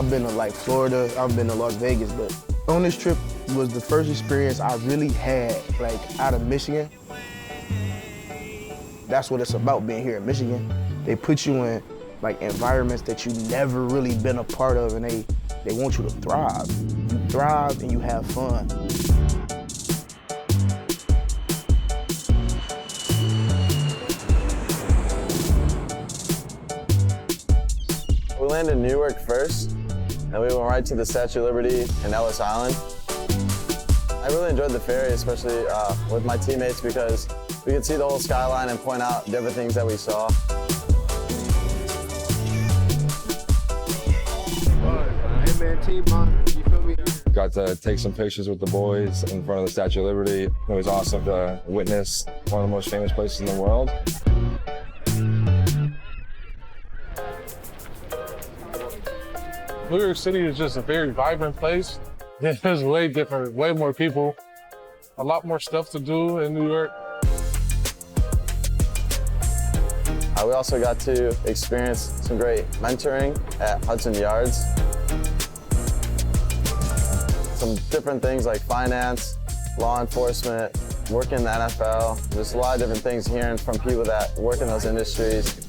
I've been to like Florida, I've been to Las Vegas, but on this trip was the first experience I really had like out of Michigan. That's what it's about being here in Michigan. They put you in like environments that you never really been a part of, and they want you to thrive. You thrive and you have fun. We landed in Newark first, and we went right to the Statue of Liberty in Ellis Island. I really enjoyed the ferry, especially with my teammates, because we could see the whole skyline and point out different things that we saw. Hey man, team on, you feel me? Got to take some pictures with the boys in front of the Statue of Liberty. It was awesome to witness one of the most famous places in the world. New York City is just a very vibrant place. It's way different, way more people, a lot more stuff to do in New York. We also got to experience some great mentoring at Hudson Yards. Some different things like finance, law enforcement, working in the NFL. There's a lot of different things hearing from people that work in those industries.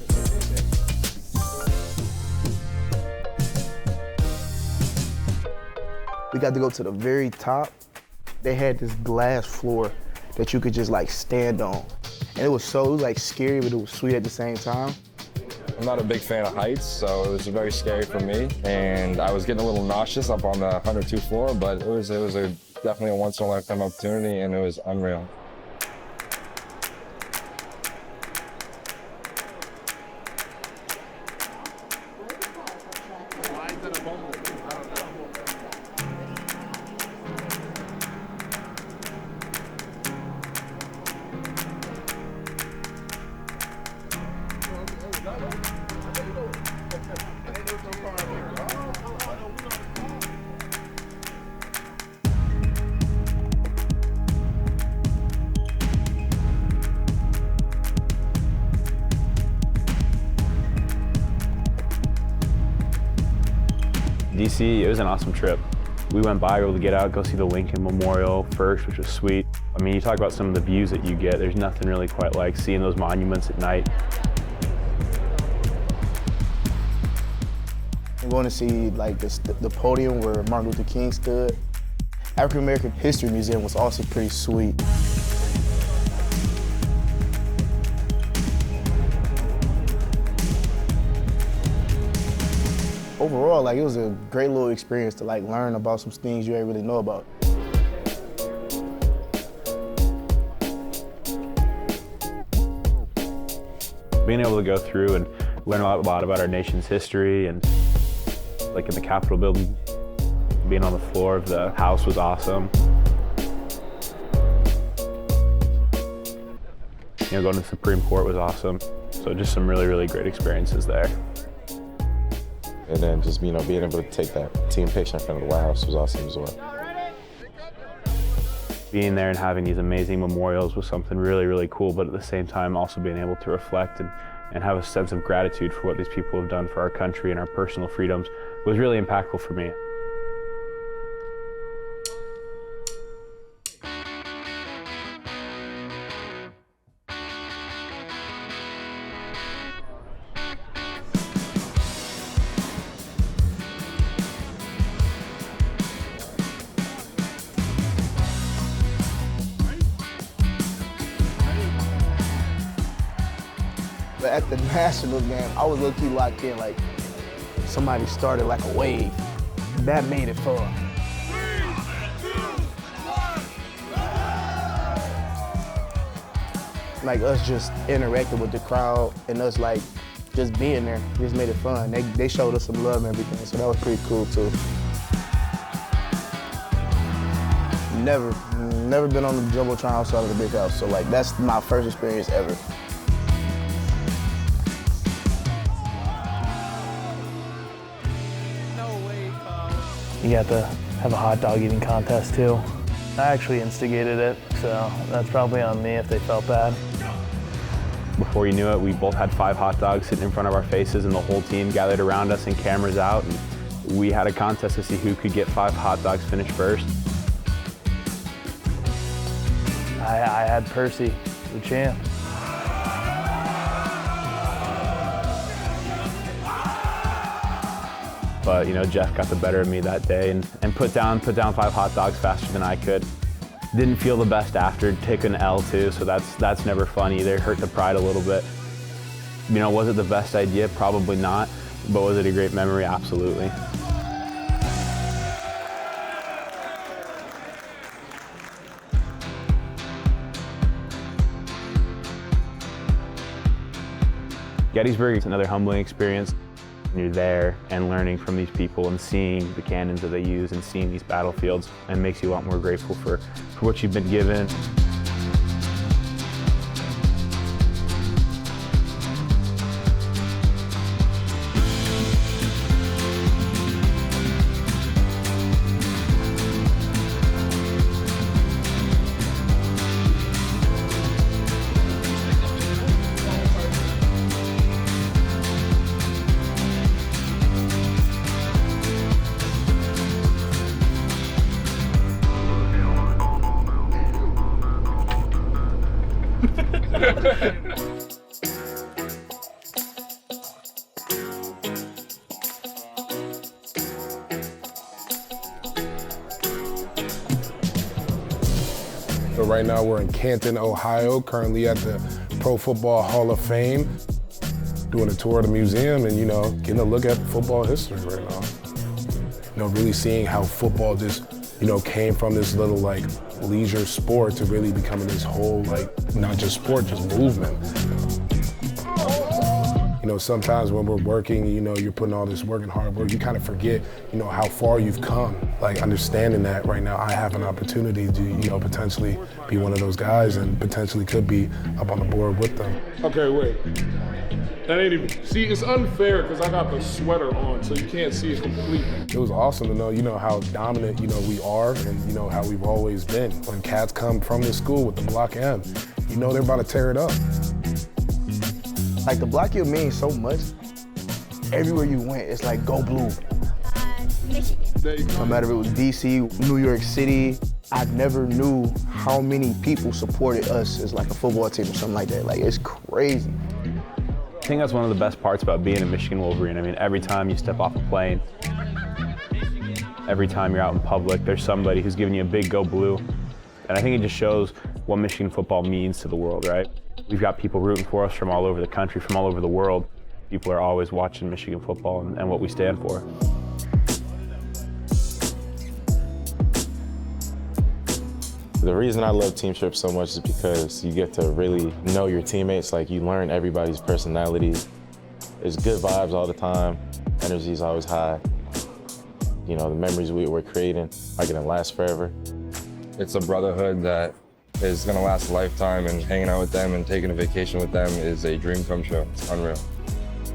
We got to go to the very top. They had this glass floor that you could just like stand on. And it was like scary, but it was sweet at the same time. I'm not a big fan of heights, so it was very scary for me. And I was getting a little nauseous up on the 102 floor, but it was definitely a once-in-a-lifetime opportunity, and it was unreal. DC, it was an awesome trip. We went by, able to get out, go see the Lincoln Memorial first, which was sweet. I mean, you talk about some of the views that you get, there's nothing really quite like seeing those monuments at night. I'm going to see like the podium where Martin Luther King stood. African American History Museum was also pretty sweet. Overall, like, it was a great little experience to like learn about some things you ain't really know about. Being able to go through and learn a lot about our nation's history, and like in the Capitol building, being on the floor of the house was awesome. You know, going to the Supreme Court was awesome. So just some really, really great experiences there. And then just, being able to take that team picture in front of the White House was awesome as well. Being there and having these amazing memorials was something really, really cool, but at the same time also being able to reflect and have a sense of gratitude for what these people have done for our country and our personal freedoms was really impactful for me. But at the national game, I was low-key locked in, like somebody started like a wave. That made it fun. 3, 2, 1. Like us just interacting with the crowd and us like just being there, just made it fun. They showed us some love and everything, so that was pretty cool too. Never been on the Jumbotron outside of the big house, so like that's my first experience ever. You got to have a hot dog eating contest too. I actually instigated it, so that's probably on me if they felt bad. Before you knew it, we both had 5 hot dogs sitting in front of our faces, and the whole team gathered around us and cameras out, and we had a contest to see who could get 5 hot dogs finished first. I had Percy, the champ. But you know, Jeff got the better of me that day and put down 5 hot dogs faster than I could. Didn't feel the best after, taking an L too, so that's never fun either. Hurt the pride a little bit. You know, was it the best idea? Probably not. But was it a great memory? Absolutely. Gettysburg is another humbling experience. You're there and learning from these people and seeing the cannons that they use and seeing these battlefields, and makes you a lot more grateful for what you've been given. So right now we're in Canton, Ohio, currently at the Pro Football Hall of Fame, doing a tour of the museum and, you know, getting a look at football history right now. You know, really seeing how football just, you know, came from this little like leisure sport to really becoming this whole like, not just sport, just movement. You know, sometimes when we're working, you know, you're putting all this work and hard work, you kind of forget, you know, how far you've come. Like understanding that right now I have an opportunity to, you know, potentially be one of those guys and potentially could be up on the board with them. Okay, wait. That ain't even, see, it's unfair because I got the sweater on, so you can't see it completely. It was awesome to know, you know, how dominant, you know, we are and, you know, how we've always been. When cats come from this school with the Block M, you know they're about to tear it up. Like the Block M means so much. Everywhere you went, it's like go blue. Michigan. No matter if it was DC, New York City, I never knew how many people supported us as like a football team or something like that. Like it's crazy. I think that's one of the best parts about being a Michigan Wolverine. I mean, every time you step off a plane, every time you're out in public, there's somebody who's giving you a big go blue. And I think it just shows what Michigan football means to the world, right? We've got people rooting for us from all over the country, from all over the world. People are always watching Michigan football and what we stand for. The reason I love team trips so much is because you get to really know your teammates. Like you learn everybody's personality. There's good vibes all the time. Energy is always high. You know, the memories we're creating are gonna last forever. It's a brotherhood that is gonna last a lifetime, and hanging out with them and taking a vacation with them is a dream come true. It's unreal.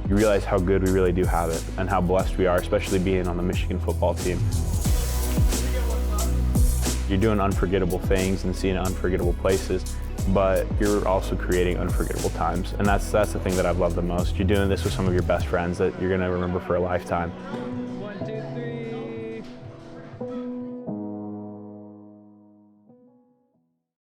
You realize how good we really do have it and how blessed we are, especially being on the Michigan football team. You're doing unforgettable things and seeing unforgettable places, but you're also creating unforgettable times. And that's the thing that I've loved the most. You're doing this with some of your best friends that you're gonna remember for a lifetime.